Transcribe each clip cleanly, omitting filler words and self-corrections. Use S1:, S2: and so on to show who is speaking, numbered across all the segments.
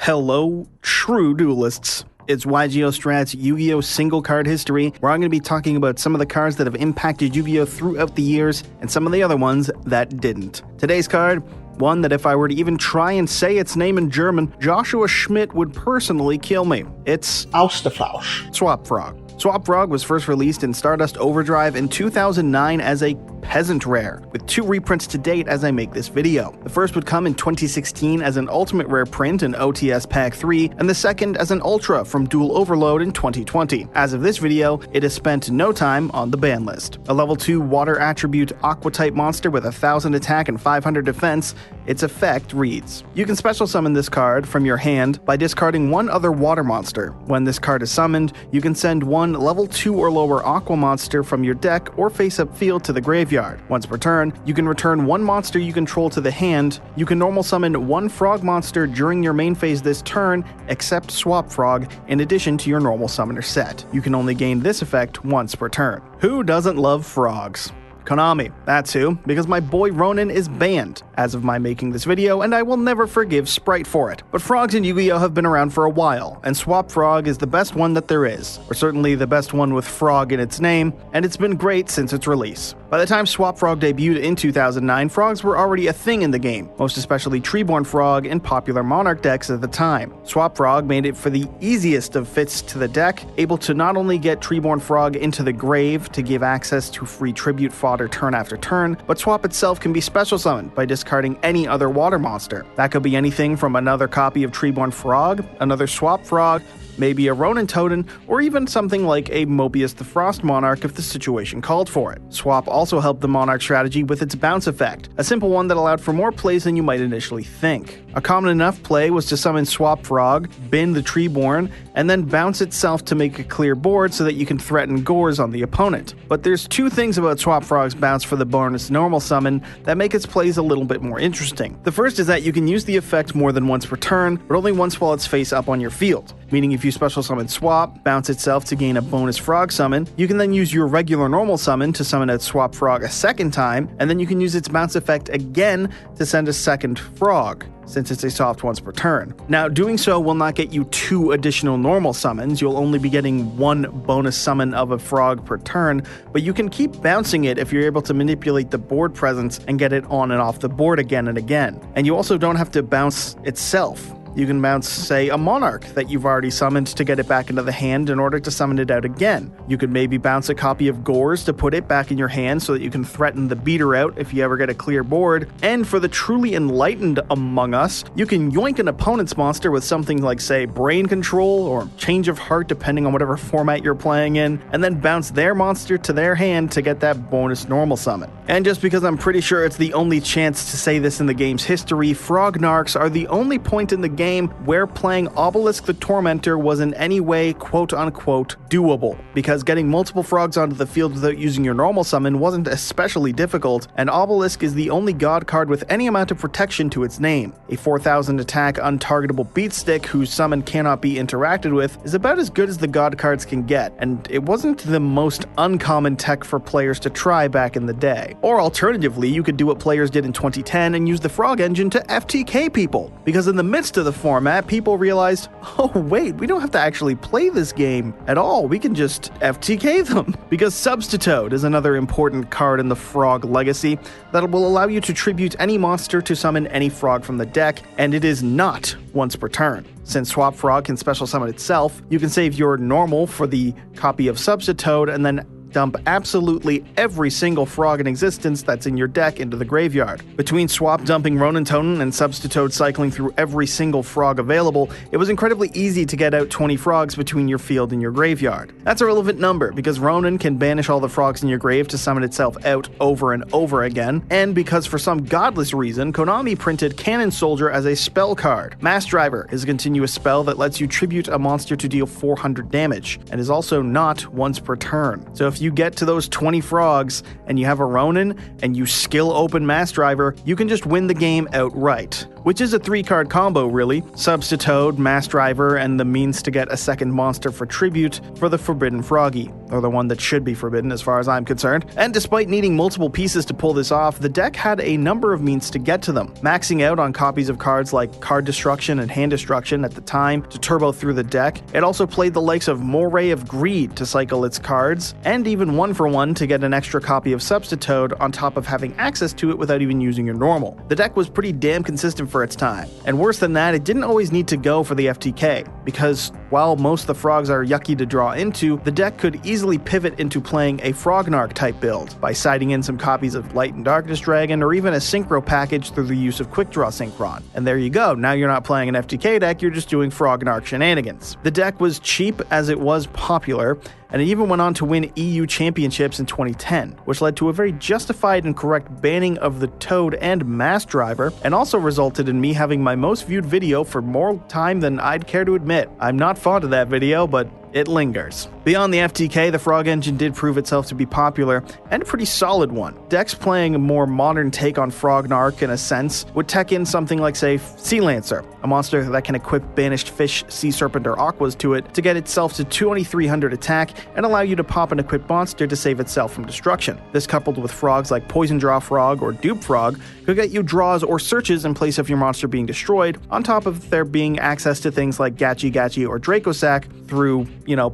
S1: Hello, true duelists. It's YGO Strat's Yu-Gi-Oh! Single Card History, where I'm going to be talking about some of the cards that have impacted Yu-Gi-Oh! Throughout the years, and some of the other ones that didn't. Today's card, one that if I were to even try and say its name in German, Joshua Schmidt would personally kill me. It's
S2: Austerflausch.
S1: Swap Frog. Swap Frog was first released in Stardust Overdrive in 2009 as a peasant rare, with 2 reprints to date as I make this video. The first would come in 2016 as an ultimate rare print in OTS Pack 3, and the second as an ultra from Duel Overload in 2020. As of this video, it has spent no time on the ban list. A level 2 water attribute aqua type monster with 1000 attack and 500 defense, its effect reads: you can special summon this card from your hand by discarding one other water monster. When this card is summoned, you can send one level 2 or lower aqua monster from your deck or face-up field to the graveyard. Once per turn, you can return one monster you control to the hand. You can normal summon one frog monster during your main phase this turn, except Swap Frog, in addition to your normal summoner set. You can only gain this effect once per turn. Who doesn't love frogs? Konami, that's who, because my boy Ronin is banned as of my making this video, and I will never forgive Sprite for it. But frogs in Yu-Gi-Oh! Have been around for a while, and Swap Frog is the best one that there is, or certainly the best one with frog in its name, and it's been great since its release. By the time Swap Frog debuted in 2009, frogs were already a thing in the game, most especially Treeborn Frog in popular Monarch decks at the time. Swap Frog made it for the easiest of fits to the deck, able to not only get Treeborn Frog into the grave to give access to free tribute fodder turn after turn, but Swap itself can be special summoned by discarding any other water monster. That could be anything from another copy of Treeborn Frog, another Swap Frog, maybe a Ronin Totem, or even something like a Mobius the Frost Monarch if the situation called for it. Swap also helped the Monarch strategy with its bounce effect, a simple one that allowed for more plays than you might initially think. A common enough play was to summon Swap Frog, bin the Treeborn, and then bounce itself to make a clear board so that you can threaten Gores on the opponent. But there's 2 things about Swap Frog's bounce for the bonus normal summon that make its plays a little bit more interesting. The first is that you can use the effect more than once per turn, but only once while it's face up on your field, meaning if you special summon Swap, bounce itself to gain a bonus frog summon, you can then use your regular normal summon to summon a Swap Frog a second time, and then you can use its bounce effect again to send a second frog, since it's a soft once per turn. Now, doing so will not get you 2 additional normal summons, you'll only be getting 1 bonus summon of a frog per turn, but you can keep bouncing it if you're able to manipulate the board presence and get it on and off the board again and again. And you also don't have to bounce itself. You can bounce, say, a Monarch that you've already summoned to get it back into the hand in order to summon it out again. You could maybe bounce a copy of Gores to put it back in your hand so that you can threaten the beater out if you ever get a clear board. And for the truly enlightened among us, you can yoink an opponent's monster with something like, say, Brain Control or Change of Heart depending on whatever format you're playing in, and then bounce their monster to their hand to get that bonus normal summon. And just because I'm pretty sure it's the only chance to say this in the game's history, Frognarchs are the only point in the game where playing Obelisk the Tormentor was in any way quote-unquote doable, because getting multiple frogs onto the field without using your normal summon wasn't especially difficult, and Obelisk is the only god card with any amount of protection to its name. A 4000 attack untargetable beatstick whose summon cannot be interacted with is about as good as the god cards can get, and it wasn't the most uncommon tech for players to try back in the day. Or alternatively, you could do what players did in 2010 and use the frog engine to FTK people, because in the midst of the format, people realized, oh wait, we don't have to actually play this game at all, we can just FTK them. Because Substitute is another important card in the Frog legacy that will allow you to tribute any monster to summon any frog from the deck, and it is not once per turn. Since Swap Frog can special summon itself, you can save your normal for the copy of Substitute and then dump absolutely every single frog in existence that's in your deck into the graveyard. Between Swap dumping Ronin Totem and Substitute cycling through every single frog available, it was incredibly easy to get out 20 frogs between your field and your graveyard. That's a relevant number because Ronin can banish all the frogs in your grave to summon itself out over and over again, and because for some godless reason, Konami printed Cannon Soldier as a spell card. Mass Driver is a continuous spell that lets you tribute a monster to deal 400 damage, and is also not once per turn. So if you get to those 20 frogs and you have a Ronin and you skill open Mass Driver, you can just win the game outright. which is a 3-card combo really: Substitute, Mass Driver, and the means to get a second monster for tribute for the Forbidden Froggy, or the one that should be forbidden as far as I'm concerned. And despite needing multiple pieces to pull this off, the deck had a number of means to get to them, maxing out on copies of cards like Card Destruction and Hand Destruction at the time to turbo through the deck. It also played the likes of Moray of Greed to cycle its cards, and even 1-for-1 to get an extra copy of Substitute on top of having access to it without even using your normal. The deck was pretty damn consistent for its time. And worse than that, it didn't always need to go for the FTK, because while most of the frogs are yucky to draw into, the deck could easily pivot into playing a Frognarch type build by siding in some copies of Light and Darkness Dragon, or even a Synchro package through the use of Quick Draw Synchron. And there you go, now you're not playing an FTK deck, you're just doing Frognarch shenanigans. The deck was cheap as it was popular, and it even went on to win EU championships in 2010, which led to a very justified and correct banning of the Toad and Mass Driver, and also resulted in me having my most viewed video for more time than I'd care to admit. I'm not fond of that video, but it lingers. Beyond the FTK, the Frog engine did prove itself to be popular, and a pretty solid one. Decks playing a more modern take on Frognarch in a sense would tech in something like, say, Sea Lancer, a monster that can equip Banished Fish, Sea Serpent, or Aquas to it to get itself to 2300 attack and allow you to pop an equipped monster to save itself from destruction. This, coupled with frogs like Poison Draw Frog or Dupe Frog, could get you draws or searches in place of your monster being destroyed, on top of there being access to things like Gachi Gachi or Dracosack through,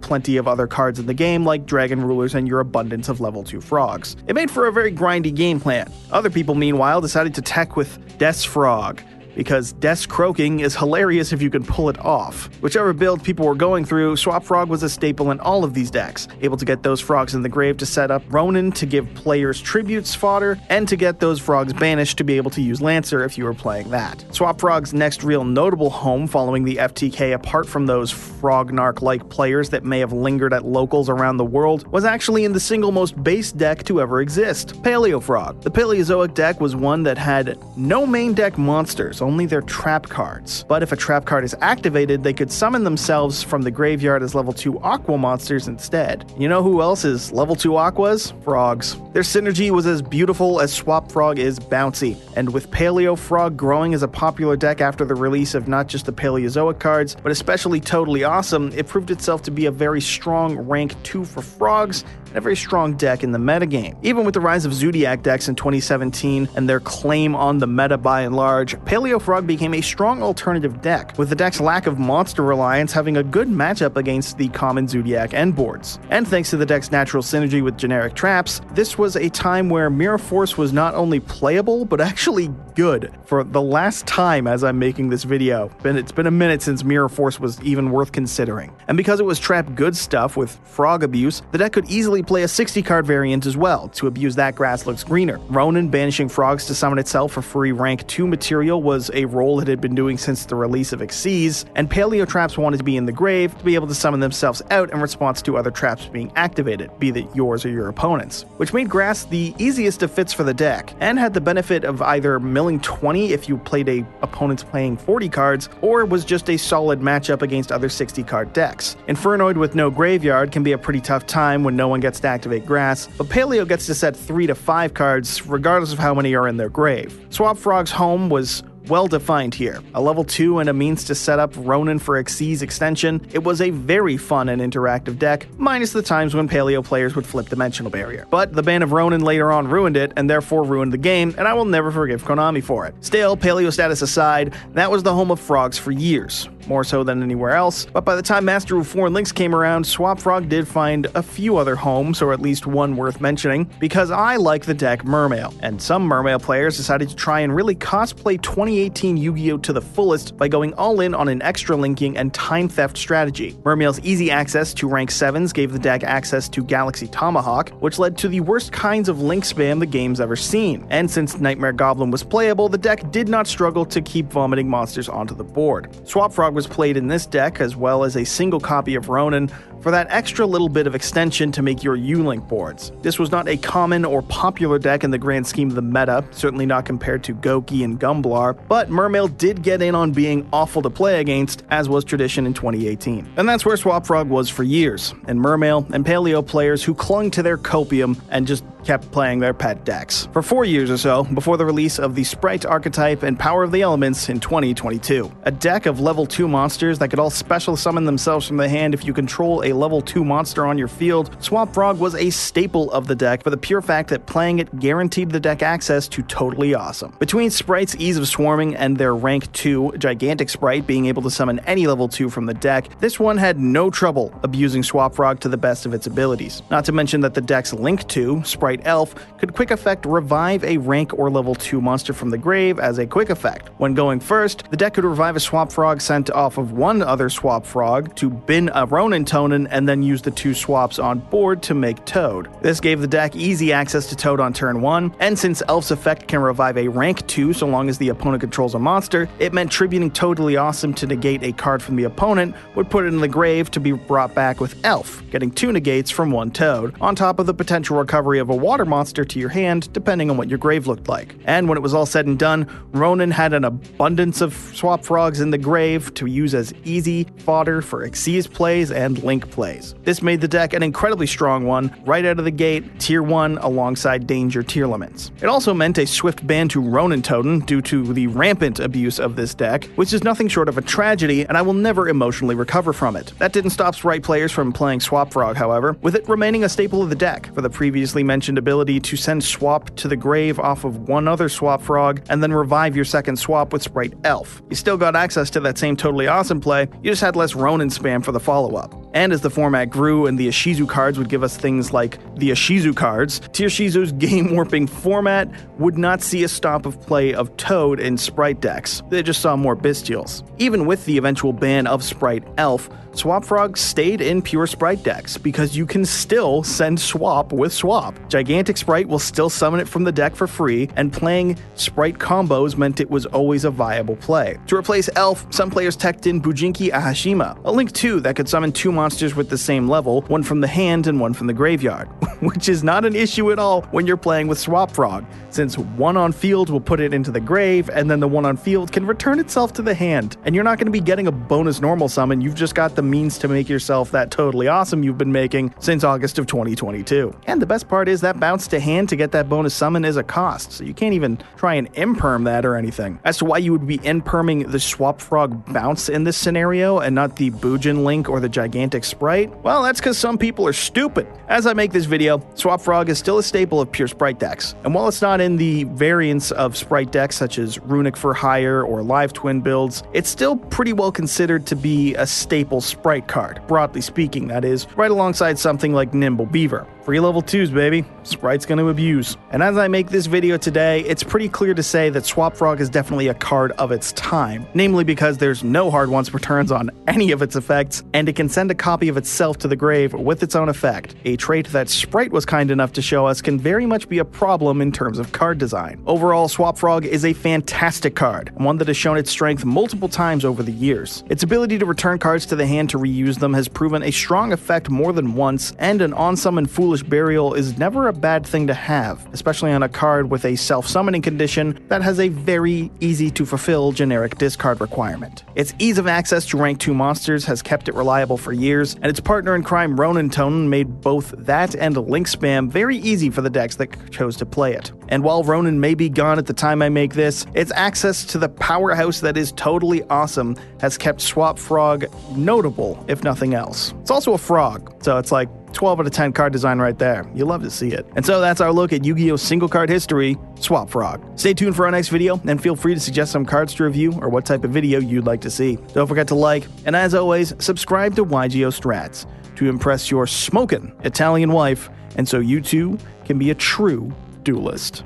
S1: plenty of other cards in the game like Dragon Rulers and your abundance of level 2 frogs. It made for a very grindy game plan. Other people, meanwhile, decided to tech with Death Frog, because Death's croaking is hilarious if you can pull it off. Whichever build people were going through, Swap Frog was a staple in all of these decks, able to get those frogs in the grave to set up Ronin to give players tributes fodder, and to get those frogs banished to be able to use Lancer if you were playing that. Swap Frog's next real notable home following the FTK, apart from those Frognarch-like players that may have lingered at locals around the world, was actually in the single most base deck to ever exist, Paleo Frog. The Paleozoic deck was one that had no main deck monsters, only their trap cards. But if a trap card is activated, they could summon themselves from the graveyard as level 2 Aqua monsters instead. You know who else is level 2 Aquas? Frogs. Their synergy was as beautiful as Swap Frog is bouncy, and with Paleo Frog growing as a popular deck after the release of not just the Paleozoic cards, but especially Totally Awesome, it proved itself to be a very strong rank 2 for frogs, and a very strong deck in the metagame. Even with the rise of Zodiac decks in 2017 and their claim on the meta by and large, Paleo Frog became a strong alternative deck, with the deck's lack of monster reliance having a good matchup against the common Zodiac end boards. And thanks to the deck's natural synergy with generic traps, this was a time where Mirror Force was not only playable, but actually good. For the last time as I'm making this video, it's been a minute since Mirror Force was even worth considering. And because it was trap good stuff with frog abuse, the deck could easily play a 60-card variant as well, to abuse that grass looks greener. Ronin banishing frogs to summon itself for free rank 2 material was a role it had been doing since the release of Xyz, and Paleo traps wanted to be in the grave to be able to summon themselves out in response to other traps being activated, be that yours or your opponent's, which made grass the easiest of fits for the deck, and had the benefit of either milling 20 if you played a opponent's playing 40 cards, or was just a solid matchup against other 60-card decks. Infernoid with no graveyard can be a pretty tough time when no one gets to activate grass, but Paleo gets to set 3 to 5 cards regardless of how many are in their grave. Swap Frog's home was well defined here. A level 2 and a means to set up Ronin for Xyz extension, it was a very fun and interactive deck, minus the times when Paleo players would flip Dimensional Barrier. But the ban of Ronin later on ruined it, and therefore ruined the game, and I will never forgive Konami for it. Still, Paleo status aside, that was the home of frogs for years, more so than anywhere else, but by the time Master of Foreign Links came around, Swap Frog did find a few other homes, or at least one worth mentioning, because I like the deck Mermail, and some Mermail players decided to try and really cosplay 2018 Yu-Gi-Oh! To the fullest by going all in on an extra linking and time theft strategy. Mermail's easy access to rank 7s gave the deck access to Galaxy Tomahawk, which led to the worst kinds of link spam the game's ever seen, and since Nightmare Goblin was playable, the deck did not struggle to keep vomiting monsters onto the board. Swap Frog was played in this deck, as well as a single copy of Ronin, for for that extra little bit of extension to make your U-Link boards. This was not a common or popular deck in the grand scheme of the meta, certainly not compared to Goki and Gumblar, but Mermail did get in on being awful to play against, as was tradition in 2018. And that's where Swap Frog was for years, and Mermail and Paleo players who clung to their copium and just kept playing their pet decks. For 4 years or so, before the release of the Sprite archetype and Power of the Elements in 2022. A deck of level 2 monsters that could all special summon themselves from the hand if you control a level 2 monster on your field, Swap Frog was a staple of the deck for the pure fact that playing it guaranteed the deck access to totally awesome. Between Sprite's ease of swarming and their rank 2 gigantic Sprite being able to summon any level 2 from the deck, this one had no trouble abusing Swap Frog to the best of its abilities. Not to mention that the deck's link 2, Sprite Elf, could quick effect revive a rank or level 2 monster from the grave as a quick effect. When going first, the deck could revive a Swap Frog sent off of one other Swap Frog to bin a Ronin Tonin and then use the 2 swaps on board to make Toad. This gave the deck easy access to Toad on turn 1, and since Elf's effect can revive a rank 2 so long as the opponent controls a monster, it meant tributing Totally Awesome to negate a card from the opponent would put it in the grave to be brought back with Elf, getting 2 negates from 1 Toad, on top of the potential recovery of a water monster to your hand depending on what your grave looked like. And when it was all said and done, Ronin had an abundance of Swap Frogs in the grave to use as easy fodder for Xyz plays and Link plays. This made the deck an incredibly strong one, right out of the gate, tier 1 alongside danger tier limits. It also meant a swift ban to Ronin Totem due to the rampant abuse of this deck, which is nothing short of a tragedy, and I will never emotionally recover from it. That didn't stop Sprite players from playing Swap Frog, however, with it remaining a staple of the deck, for the previously mentioned ability to send Swap to the grave off of one other Swap Frog and then revive your second swap with Sprite Elf. You still got access to that same Totally Awesome play, you just had less Ronin spam for the follow-up. And as the format grew and the Ishizu cards would give us things like the Ishizu cards, Tirshizu's game-warping format would not see a stop of play of Toad in Sprite decks. They just saw more Bestials. Even with the eventual ban of Sprite Elf, Swap Frog stayed in pure Sprite decks, because you can still send Swap with Swap. Gigantic Sprite will still summon it from the deck for free, and playing Sprite combos meant it was always a viable play. To replace Elf, some players teched in Bujinki Ahashima, a Link 2 that could summon 2 monsters with the same level, one from the hand and one from the graveyard, which is not an issue at all when you're playing with Swap Frog, since one on field will put it into the grave, and then the one on field can return itself to the hand, and you're not going to be getting a bonus normal summon, you've just got the means to make yourself that Totally Awesome you've been making since August of 2022. And the best part is that bounce to hand to get that bonus summon is a cost, so you can't even try and imperm that or anything. As to why you would be imperming the Swap Frog bounce in this scenario and not the Bujin Link or the Gigantic Sprite, well, that's because some people are stupid. As I make this video, Swap Frog is still a staple of pure Sprite decks, and while it's not in the variants of Sprite decks such as Runic for Hire or Live Twin builds, it's still pretty well considered to be a staple Sprite card, broadly speaking that is, right alongside something like Nimble Beaver. Free level 2s, baby. Sprite's gonna abuse. And as I make this video today, it's pretty clear to say that Swap Frog is definitely a card of its time, namely because there's no hard once returns on any of its effects, and it can send a copy of itself to the grave with its own effect, a trait that Sprite was kind enough to show us can very much be a problem in terms of card design. Overall, Swap Frog is a fantastic card, and one that has shown its strength multiple times over the years. Its ability to return cards to the hand to reuse them has proven a strong effect more than once, and an on-summon Foolish Burial is never a bad thing to have, especially on a card with a self-summoning condition that has a very easy-to-fulfill generic discard requirement. Its ease of access to rank 2 monsters has kept it reliable for years, and its partner in crime Ronin Tonen made both that and Link spam very easy for the decks that chose to play it. And while Ronin may be gone at the time I make this, its access to the powerhouse that is Totally Awesome has kept Swap Frog notable, if nothing else. It's also a frog, so it's like 12 out of 10 card design right there. You love to see it. And so that's our look at Yu-Gi-Oh! Single card history, Swap Frog. Stay tuned for our next video, and feel free to suggest some cards to review or what type of video you'd like to see. Don't forget to like, and as always, subscribe to YGO Strats to impress your smokin' Italian wife, and so you too can be a true duelist.